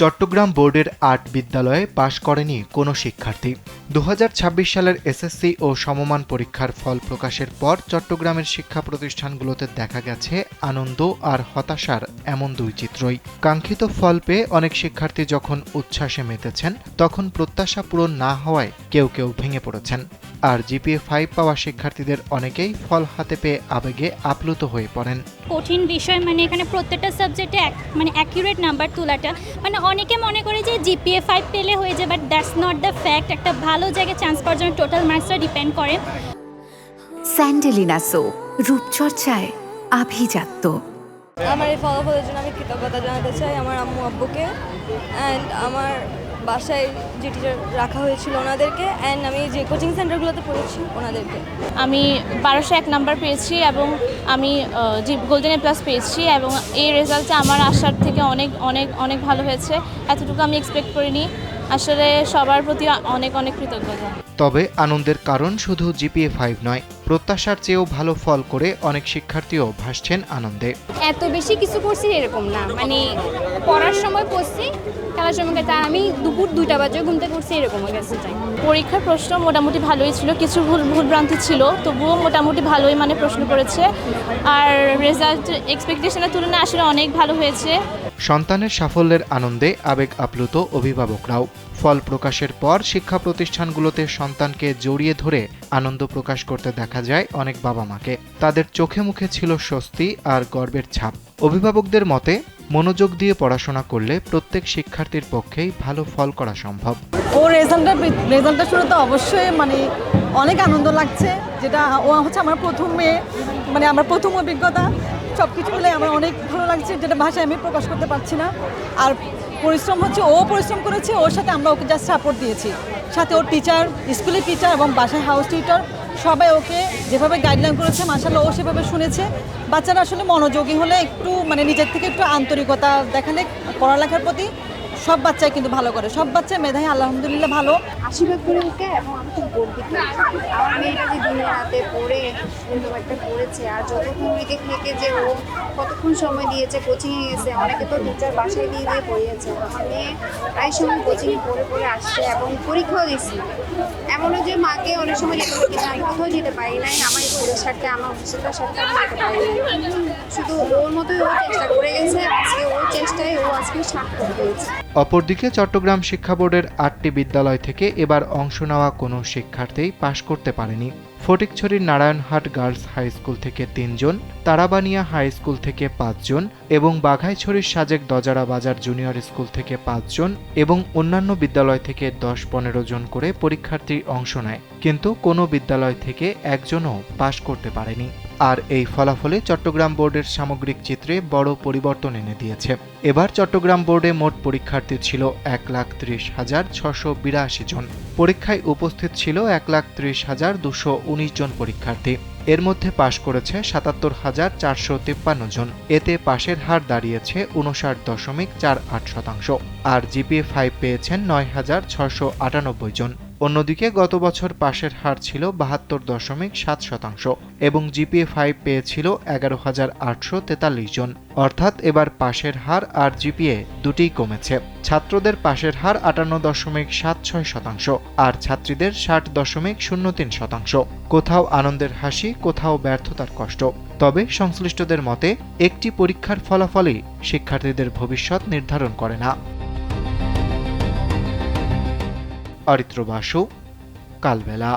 চট্টগ্রাম বোর্ডের ৮ বিদ্যালয়ে পাশ করেনি কোনো শিক্ষার্থী। ২০২৬ সালের এসএসসি ও সমমান পরীক্ষার ফল প্রকাশের পর চট্টগ্রামের শিক্ষা প্রতিষ্ঠানগুলোতে দেখা গেছে আনন্দ আর হতাশার এমন দুই চিত্রই। কাঙ্ক্ষিত ফল পেয়ে অনেক শিক্ষার্থী যখন উচ্ছ্বাসে মেতেছেন, তখন প্রত্যাশা পূরণ না হওয়ায় কেউ কেউ ভেঙে পড়েছেন। আর জিপিএ 5 পাওয়া শিক্ষার্থীদের অনেকেই ফল হাতে পেয়ে আবেগে আপ্লুত হয়ে পড়েন। কঠিন বিষয়, এখানে প্রত্যেকটা সাবজেক্টে অ্যাকিউরেট নাম্বার তোলাটা, অনেকে মনে করে যে জিপিএ 5 পেলে হয়ে যায়, but that's not the fact. একটা ভালো জায়গায় চান্স পাওয়ার জন্য টোটাল মার্কসটা ডিপেন্ড করে। স্যান্ডেলিনা সো, রূপচর্চায় আভিজাত্য। আমার এই ফলাফলের জন্য আমি কৃতজ্ঞতা জানাতে চাই আমার আম্মু আব্বুকে অ্যান্ড আমার বাসায় যে টিচার রাখা হয়েছিল ওনাদেরকে, অ্যান্ড আমি যে কোচিং সেন্টারগুলোতে পড়েছি ওনাদেরকে। আমি 1201 নাম্বার পেয়েছি এবং আমি গোল্ডেন এ প্লাস পেয়েছি, এবং এই রেজাল্টটা আমার আশার থেকে অনেক অনেক অনেক ভালো হয়েছে। এতটুকু আমি এক্সপেক্ট করিনি। আসলে সবার প্রতি অনেক অনেক কৃতজ্ঞতা। তবে আনন্দের কারণ শুধু জিপিএ 5 নয়, প্রত্যাশার চেয়েও ভালো ফল করে অনেক শিক্ষার্থীও ভাসছেন আনন্দে। এত বেশি কিছু করছি এরকম না, পড়ার সময় পড়ছি, খেলার সময় তার আমি দুপুর 2টা বাজে ঘুম থেকে উঠছি, এরকম গেছে চাই। পরীক্ষার প্রশ্ন মোটামুটি ভালোই ছিল, কিছু ভুলভ্রান্তি ছিল, তবুও মোটামুটি ভালোই প্রশ্ন করেছে। আর রেজাল্ট এক্সপেকটেশনের তুলনায় আসলে অনেক ভালো হয়েছে। সন্তানের সাফল্যের আনন্দে আবেগ আপ্লুত অভিভাবকরাও। ফল প্রকাশের পর শিক্ষা প্রতিষ্ঠানগুলোতে সন্তানকে জড়িয়ে ধরে আনন্দ প্রকাশ করতে দেখা যায় অনেক বাবা মাকে। তাদের চোখে মুখে ছিল স্বস্তি আর গর্বের ছাপ। অভিভাবকদের মতে, মনোযোগ দিয়ে পড়াশোনা করলে প্রত্যেক শিক্ষার্থীর পক্ষেই ভালো ফল করা সম্ভব। ও রেজাল্টটা শুনে তো অবশ্যই অনেক আনন্দ লাগছে, যেটা ও হচ্ছে আমার প্রথম মেয়ে, আমার প্রথম অভিজ্ঞতা। সব কিছু মিলে আমার অনেক ভালো লাগছে, যেটা ভাষায় আমি প্রকাশ করতে পারছি না। আর পরিশ্রম হচ্ছে, ও পরিশ্রম করেছে, ওর সাথে আমরা ওকে জাস্ট সাপোর্ট দিয়েছি। সাথে ওর টিচার, স্কুলের টিচার এবং বাসায় হাউস টিউটর সবাই ওকে যেভাবে গাইডলাইন করেছে, মাশাআল্লাহ ও সেভাবে শুনেছে। বাচ্চারা আসলে মনোযোগী হলে, একটু নিজের থেকে একটু আন্তরিকতা দেখালে পড়ালেখার প্রতি সব বাচ্চাই কিন্তু ভালো করে। সব বাচ্চাই মেধাই আলহামদুলিল্লাহ ভালো। আশীর্বাদ করে ওকে, এবং আমি খুব গর্বিত আমার মেয়েটা যে দিনে রাতে পড়ে এরকম একটা পড়েছে। আর যতক্ষণ ওইকে থেকে যে ও কতক্ষণ সময় দিয়েছে, কোচিংয়ে গেছে, অনেকে তো টিচার বাসায় দিয়ে পড়িয়েছে। আমার মেয়ে প্রায় সময় কোচিংয়ে পড়ে আসছে এবং পরীক্ষাও দিচ্ছি। এমনও যে মাকে অনেক সময় যেতে পারি, কিন্তু আমি কোথাও যেতে পারি নাই। আমার স্কুলের সাথে আমার হোস্টেলের সাথে আমি যেতে পারি নাই। শুধু ওর মতোই ও চেষ্টা করে গেছে, আজকে ওর চেষ্টায় ও আজকে সার্থক হয়েছে। অপরদিকে চট্টগ্রাম শিক্ষা বোর্ডের 8টি বিদ্যালয় থেকে এবার অংশ নেওয়া কোনো শিক্ষার্থী পাশ করতে পারেনি। ফটিকছড়ির নারায়ণহাট গার্লস হাই স্কুল থেকে 3 জন, তারাবানিয়া হাই স্কুল থেকে 5 জন এবং বাঘাইছড়ির সাজেক দজারা বাজার জুনিয়র স্কুল থেকে 5 জন এবং অন্যান্য বিদ্যালয় থেকে 10-15 জন করে পরীক্ষার্থী অংশ নেয়, কিন্তু কোনো বিদ্যালয় থেকে একজনও পাশ করতে পারেনি। আর এই ফলাফলে চট্টগ্রাম বোর্ডের সামগ্রিক চিত্রে বড় পরিবর্তন এনে দিয়েছে। এবার চট্টগ্রাম বোর্ডে মোট পরীক্ষার্থী ছিল 1,30,682 জন। পরীক্ষায় উপস্থিত ছিল 1,30,219 জন পরীক্ষার্থী। এর মধ্যে পাশ করেছে 77,453 জন। এতে পাশের হার দাঁড়িয়েছে 59.48%। আর জিপিএ 5 পেয়েছেন 9,698 জন। অন্যদিকে গত বছর পাশের হার ছিল 72.7% এবং জিপিএ 5 পেয়েছিল 11,843 জন। অর্থাৎ এবার পাশের হার আর জিপিএ দুটিই কমেছে। ছাত্রদের পাশের হার 58.76% আর ছাত্রীদের 60.03%। কোথাও আনন্দের হাসি, কোথাও ব্যর্থতার কষ্ট। তবে সংশ্লিষ্টদের মতে, একটি পরীক্ষার ফলাফলই শিক্ষার্থীদের ভবিষ্যৎ নির্ধারণ করে না। অরিত্র বাসু, কালবেলা।